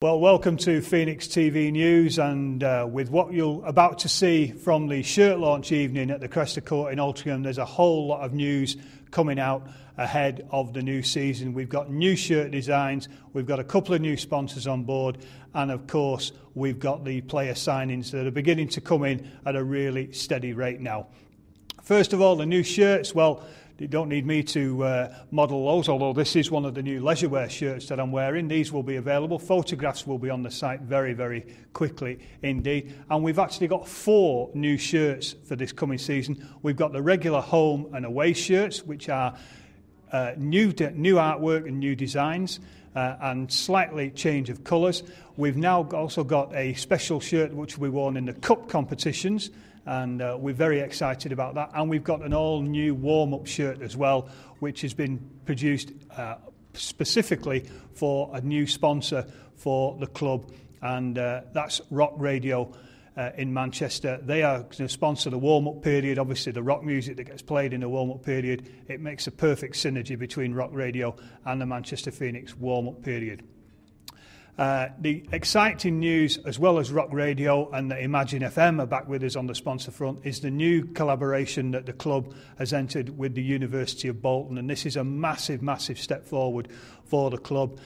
Well, welcome to Phoenix TV News, and with what you're about to see from the shirt launch evening at the Cresta Court in Altrincham, there's a whole lot of news coming out ahead of the new season. We've got new shirt designs, we've got a couple of new sponsors on board, and of course we've got the player signings that are beginning to come in at a really steady rate now. First of all, the new shirts, well, you don't need me to model those, although this is one of the new leisure wear shirts that I'm wearing. These will be available. Photographs will be on the site very, very quickly indeed. And we've actually got 4 new shirts for this coming season. We've got the regular home and away shirts, which are new artwork and new designs and slightly change of colours. We've now also got a special shirt which will be worn in the cup competitions, and we're very excited about that. And we've got an all-new warm-up shirt as well, which has been produced specifically for a new sponsor for the club, and that's Rock Radio in Manchester. They are going to sponsor the warm-up period. Obviously, the rock music that gets played in the warm-up period, it makes a perfect synergy between Rock Radio and the Manchester Phoenix warm-up period. The exciting news, as well as Rock Radio and Imagine FM are back with us on the sponsor front, is the new collaboration that the club has entered with the University of Bolton, and this is a massive, massive step forward for the club.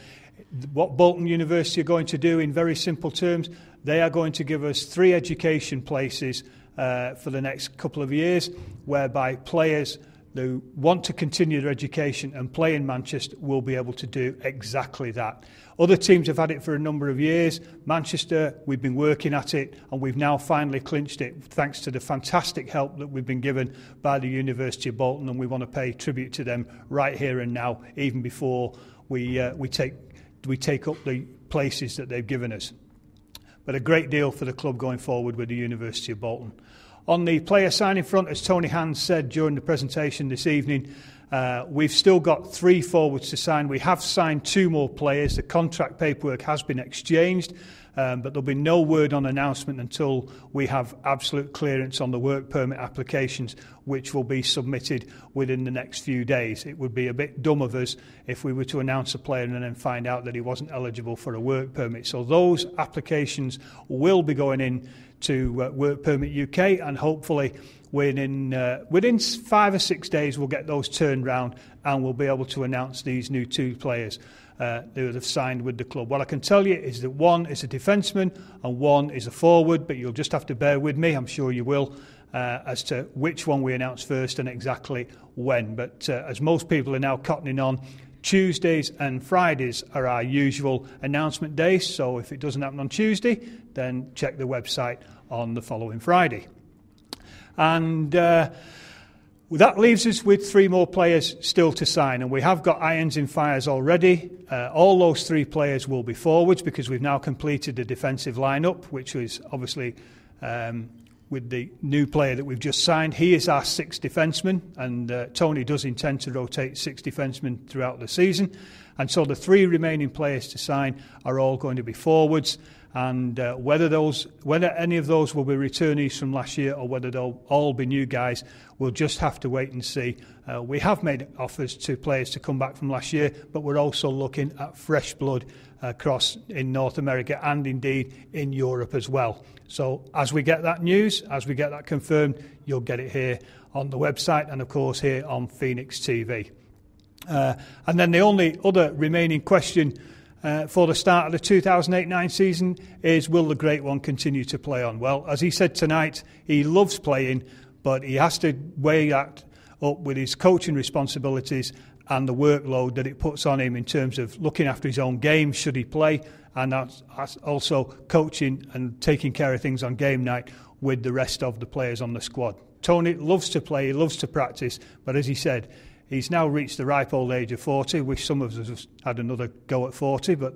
What Bolton University are going to do, in very simple terms, they are going to give us 3 education places for the next couple of years, whereby players who want to continue their education and play in Manchester will be able to do exactly that. Other teams have had it for a number of years. Manchester, we've been working at it, and we've now finally clinched it thanks to the fantastic help that we've been given by the University of Bolton, and we want to pay tribute to them right here and now, even before we take up the places that they've given us. But a great deal for the club going forward with the University of Bolton. On the player signing front, as Tony Hand said during the presentation this evening, we've still got 3 forwards to sign. We have signed 2 more players. The contract paperwork has been exchanged, but there'll be no word on announcement until we have absolute clearance on the work permit applications, which will be submitted within the next few days. It would be a bit dumb of us if we were to announce a player and then find out that he wasn't eligible for a work permit. So those applications will be going in to Work Permit UK, and hopefully within 5 or 6 days we'll get those turned round and we'll be able to announce these new 2 players who have signed with the club. What I can tell you is that one is a defenceman and one is a forward, but you'll just have to bear with me, I'm sure you will, as to which one we announce first and exactly when. But as most people are now cottoning on, Tuesdays and Fridays are our usual announcement days, so if it doesn't happen on Tuesday, then check the website on the following Friday. And that leaves us with 3 more players still to sign, and we have got irons in fires already. All those 3 players will be forwards, because we've now completed the defensive lineup, which is obviously with the new player that we've just signed. He is our 6th defenceman, and Tony does intend to rotate 6 defencemen throughout the season. And so the 3 remaining players to sign are all going to be forwards, and whether any of those will be returnees from last year or whether they'll all be new guys, we'll just have to wait and see. We have made offers to players to come back from last year, but we're also looking at fresh blood across in North America and indeed in Europe as well. So as we get that news, as we get that confirmed, you'll get it here on the website and of course here on Phoenix TV. And then the only other remaining question for the start of the 2008-9 season is, will the Great One continue to play on? Well, as he said tonight, he loves playing, but he has to weigh that up with his coaching responsibilities and the workload that it puts on him in terms of looking after his own game should he play, and that's also coaching and taking care of things on game night with the rest of the players on the squad. Tony loves to play, he loves to practice, but as he said, he's now reached the ripe old age of 40. Wish some of us have had another go at 40, but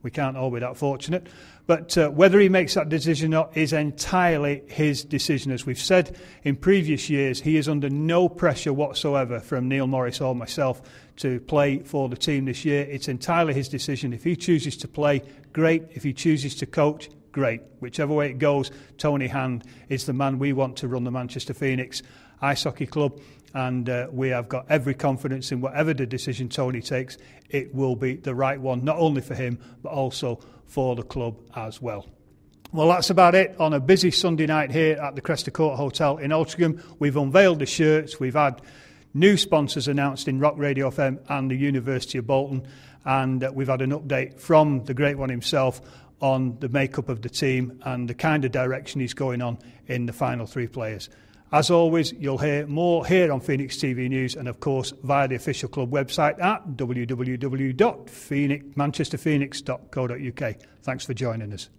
we can't all be that fortunate. But whether he makes that decision or not is entirely his decision. As we've said in previous years, he is under no pressure whatsoever from Neil Morris or myself to play for the team this year. It's entirely his decision. If he chooses to play, great. If he chooses to coach, great. Whichever way it goes, Tony Hand is the man we want to run the Manchester Phoenix. Ice Hockey Club, and we have got every confidence in whatever the decision Tony takes, it will be the right one, not only for him but also for the club as well. Well, that's about it on a busy Sunday night here at the Cresta Court Hotel in Altrincham. We've unveiled the shirts, we've had new sponsors announced in Rock Radio FM and the University of Bolton, and we've had an update from the great one himself on the makeup of the team and the kind of direction he's going on in the final 3 players. As always, you'll hear more here on Phoenix TV News and, of course, via the official club website at www.manchesterphoenix.co.uk. Thanks for joining us.